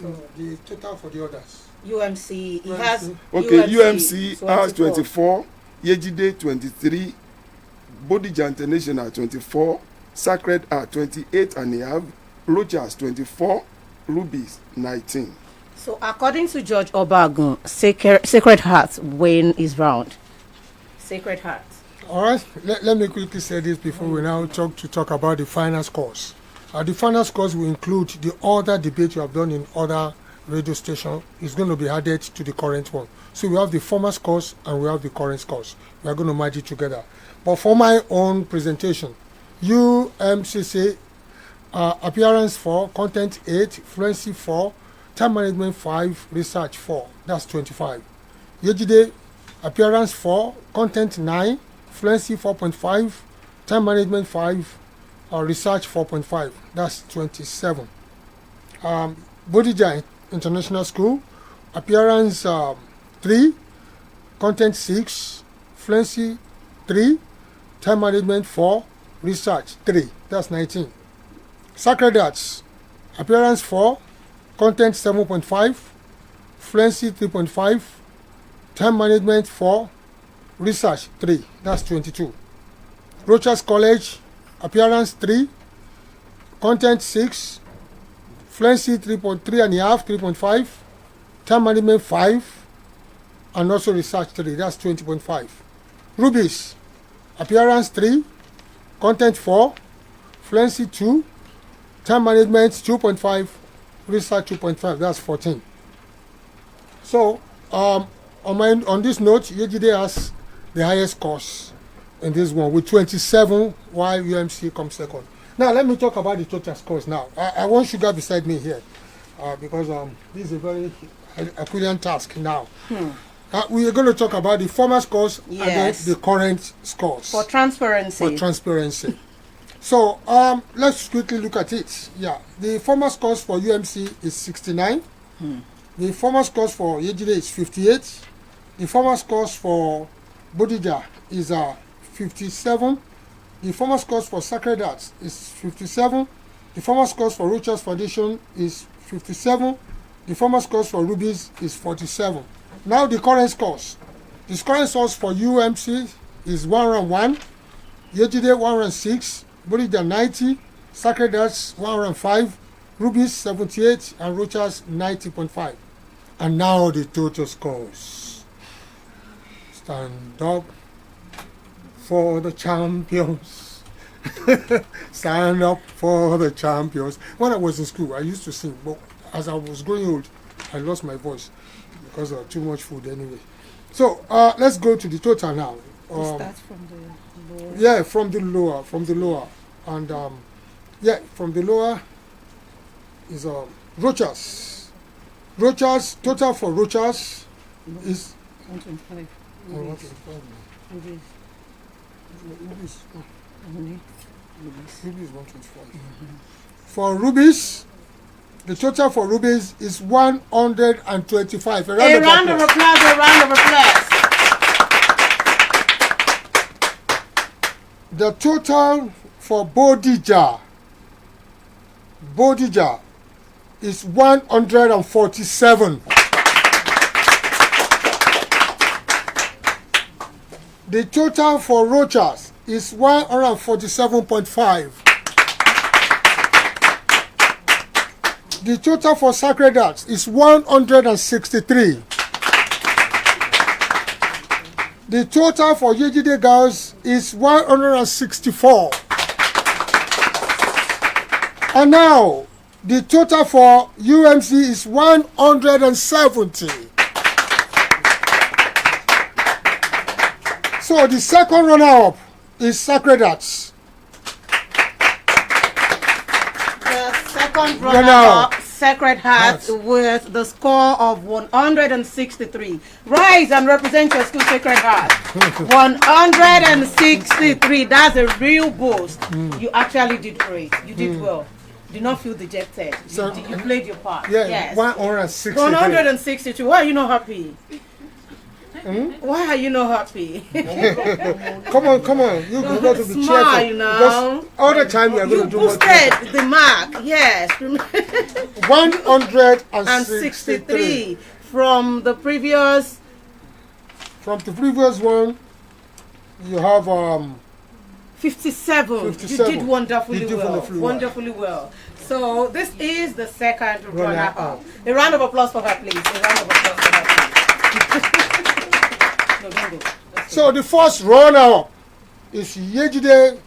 So the total for the others. UMC, it has. Okay, UMC has 24. Yejide 23. Bodija International 24. Sacred Art 28.5. Rochas 24. Rubies 19. So, according to George Obagun, Sacred Heart win is round. Sacred Heart. All right, let me quickly say this before we now talk about the final scores. The final scores will include the other debate you have done in other radio stations. It's going to be added to the current one. So we have the former scores and we have the current scores. We are going to merge it together. But for my own presentation, UMCC appearance 4, content 8, fluency 4, time management 5, research 4. That's 25. Yejide appearance 4, content 9, fluency 4.5, time management 5, research 4.5. That's 27. Bodija International School, appearance 3, content 6, fluency 3, time management 4, research 3. That's 19. Sacred Arts, appearance 4, content 7.5, fluency 3.5, time management 4, research 3. That's 22. Rochas College, appearance 3, content 6, fluency 3.3 and a half, 3.5, time management 5, and also research 3. That's 20.5. Rubies, appearance 3, content 4, fluency 2, time management 2.5, research 2.5. That's 14. So on this note, Yejide has the highest scores in this one with 27, while UMC comes second. Now let me talk about the total scores now. I want Sugar beside me here because this is a very Herculean task now. We are going to talk about the former scores and then the current scores. For transparency. For transparency. So let's quickly look at it. Yeah, the former scores for UMC is 69. The former scores for Yejide is 58. The former scores for Bodija is 57. The former scores for Sacred Arts is 57. The former scores for Rochas Foundation is 57. The former scores for Rubies is 47. Now the current scores. The current scores for UMC is 101, Yejide 106, Bodija 90, Sacred Arts 105, Rubies 78, and Rochas 90.5. And now the total scores. Stand up for the champions. Stand up for the champions. When I was in school, I used to sing, but as I was growing old, I lost my voice because of too much food anyway. So let's go to the total now. Start from the lower. Yeah, from the lower. And from the lower is Rochas. Rochas, total for Rochas is 125. Rubies 125. For Rubies, the total for Rubies is 125. A round of applause. The total for Bodija is 147. The total for Rochas is 147.5. The total for Sacred Arts is 163. The total for Yejide Girls is 164. And now, the total for UMC is 170. So the second runner-up is Sacred Arts. The second runner-up, Sacred Heart, with the score of 163. Rise and represent your school, Sacred Heart. 163. That's a real boost. You actually did great. You did well. Do not feel dejected. So, you played your part. Yeah, yes. 163. 162. Why are you not happy? Why are you not happy? Come on. You got to be smile, cheerful. you know. Because all the time we are going to do You boosted the mark. Yes. 163 from the previous. From the previous one, you have 57. 57. You did wonderfully well. So this is the second runner-up. A round of applause for her, please. A round of applause for her, please. No, don't go. So the first runner-up is Yejide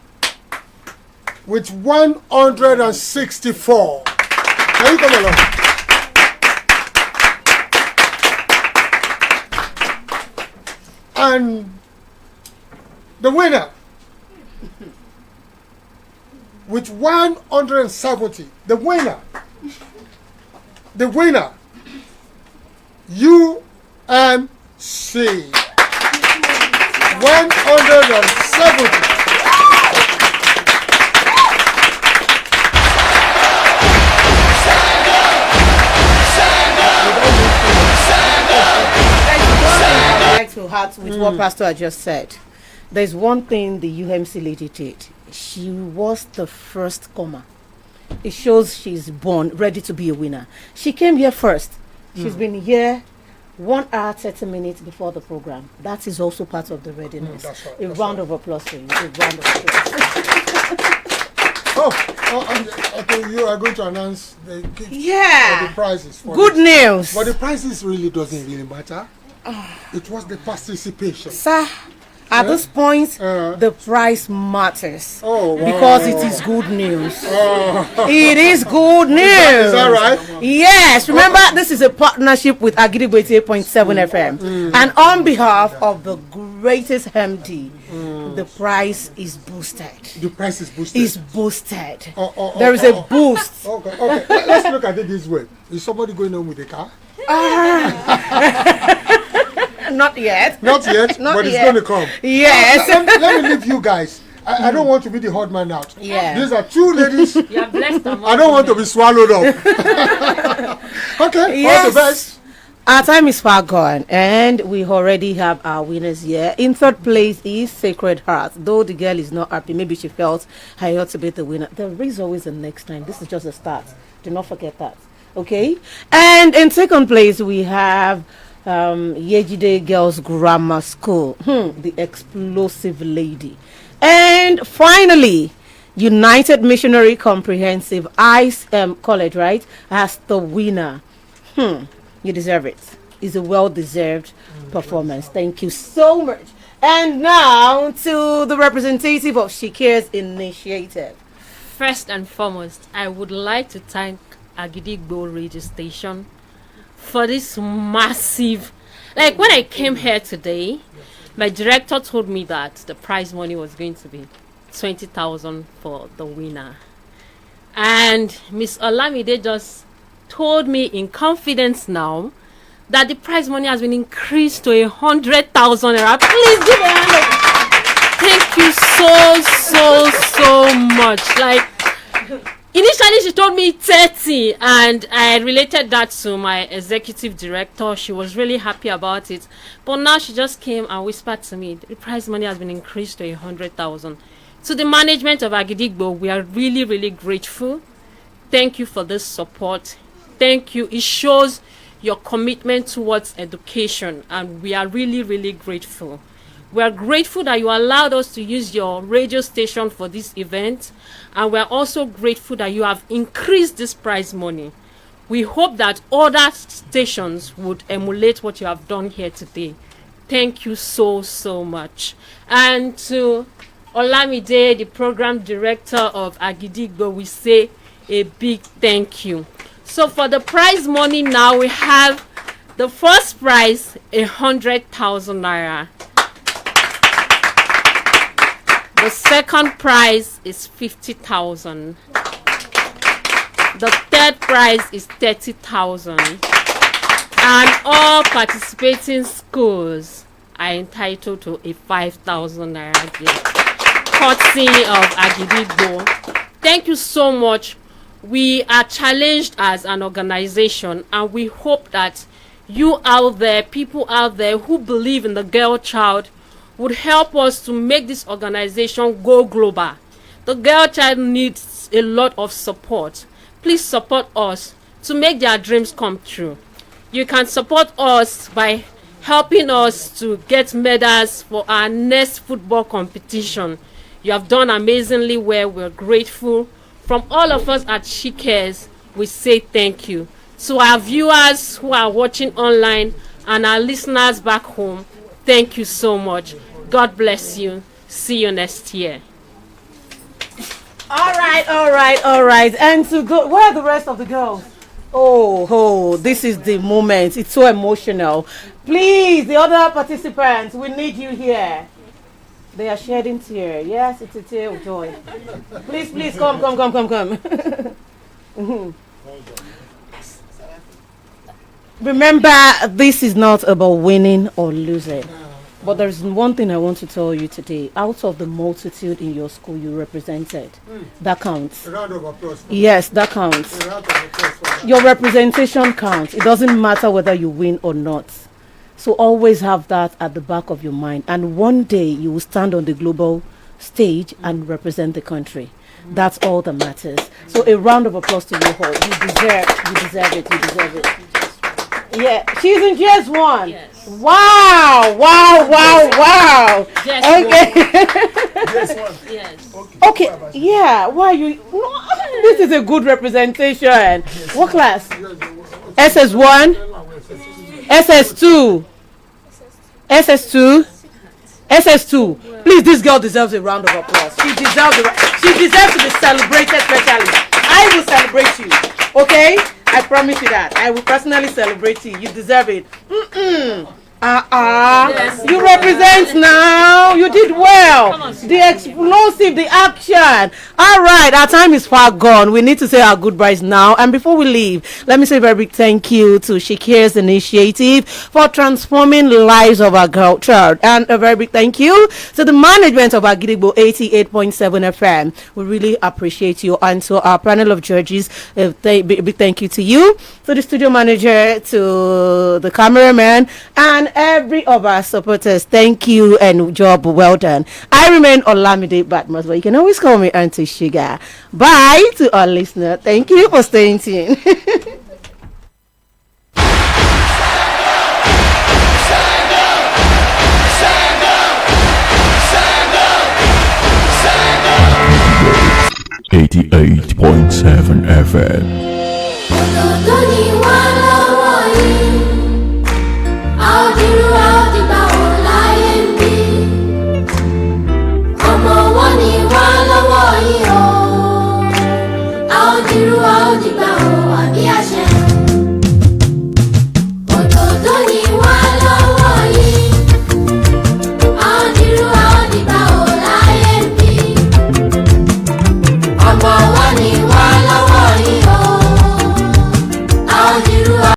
with 164. Can you come along? And the winner with 170. The winner, UMC. 170. To heart with what Pastor had just said. There's one thing the UMC lady did. She was the first comer. It shows she's born ready to be a winner. She came here first. She's been here 1 hour 30 minutes before the program. That is also part of the readiness. That's right, A round of applause for you. A round of applause. Okay, you are going to announce the gift Yeah. the prizes. For Good this. news. But the prizes really doesn't really matter. It was the participation. Sir, at this point, the price matters. Oh, wow. Because it is good news. It is good news. Is that right? Yes. Remember, this is a partnership with Agidigbo 88.7 FM. And on behalf of the greatest MD, the price is boosted. The price is boosted. Is boosted. There is a boost. Okay. Let's look at it this way. Is somebody going home with a car? Not yet. Not yet, but it's going to come. Yes. Let me leave you guys. I don't want to be the hard man out. Yeah. These are two ladies. You are blessed. I don't want to be swallowed up. Okay, Yes. all the best. Our time is far gone, and we already have our winners here. In third place is Sacred Heart. Though the girl is not happy, maybe she felt I ought to be the winner. There is always a next time. This is just a start. Do not forget that. Okay? And in second place, we have Yejide Girls Grammar School. The explosive lady. And finally, United Missionary Comprehensive ICE College, right? As the winner. You deserve it. It's a well-deserved performance. Thank you so much. And now to the representative of Shikere's initiative. First and foremost, I would like to thank Agidigbo radio station for this massive, like when I came here today, my director told me that the prize money was going to be 20,000 for the winner, and Miss Olamide just told me in confidence now that the prize money has been increased to 100,000 naira. Please give a hand of thank you so much. Like, initially, she told me 30, and I related that to my executive director. She was really happy about it. But now she just came and whispered to me, the prize money has been increased to 100,000. To the management of Agidigbo, we are really grateful. Thank you for this support. Thank you. It shows your commitment towards education, and we are really grateful. We are grateful that you allowed us to use your radio station for this event, and we are also grateful that you have increased this prize money. We hope that other stations would emulate what you have done here today. Thank you so much. And to Olamide, the program director of Agidigbo, we say a big thank you. So for the prize money now, we have the first prize, 100,000 naira. The second prize is 50,000. The third prize is 30,000. And all participating schools are entitled to a 5,000 naira gift, courtesy of Agidigbo. Thank you so much. We are challenged as an organization, and we hope that you out there, people out there who believe in the girl child, would help us to make this organization go global. The girl child needs a lot of support. Please support us to make their dreams come true. You can support us by helping us to get medals for our next football competition. You have done amazingly well. We're grateful. From all of us at Shikere's, we say thank you. To our viewers who are watching online and our listeners back home, thank you so much. God bless you. See you next year. All right. And to go, where are the rest of the girls? Oh, this is the moment. It's so emotional. Please, the other participants, we need you here. They are shedding tears. Yes, it's a tear of joy. Please, come. Remember, this is not about winning or losing. But there's one thing I want to tell you today. Out of the multitude in your school you represented, that counts. A round of applause. Yes, that counts. A round of applause for that. Your representation counts. It doesn't matter whether you win or not. So always have that at the back of your mind. And one day you will stand on the global stage and represent the country. That's all that matters. So a round of applause to you all. You deserve it. Yeah, she's in GS1. Yes. Wow. Okay. Yes. Okay, yeah. Why you? No, this is a good representation. What class? SS1, SS2, SS2. Please, this girl deserves a round of applause. She deserves to be celebrated specially. I will celebrate you. Okay? I promise you that. I will personally celebrate you. You deserve it. Yes. You represent now. You did well. The explosive, the action. All right, our time is far gone. We need to say our goodbyes now. And before we leave, let me say a very big thank you to Shakir's initiative for transforming lives of our girl child. And a very big thank you to the management of our Gidigbo 88.7 FM. We really appreciate you. And to our panel of judges, a big thank you to you, to the studio manager, to the cameraman, and every of our supporters. Thank you and job well done. I remain Olamide Batmos, but you can always call me Auntie Sugar. Bye to our listener. Thank you for staying tuned. .7 FM.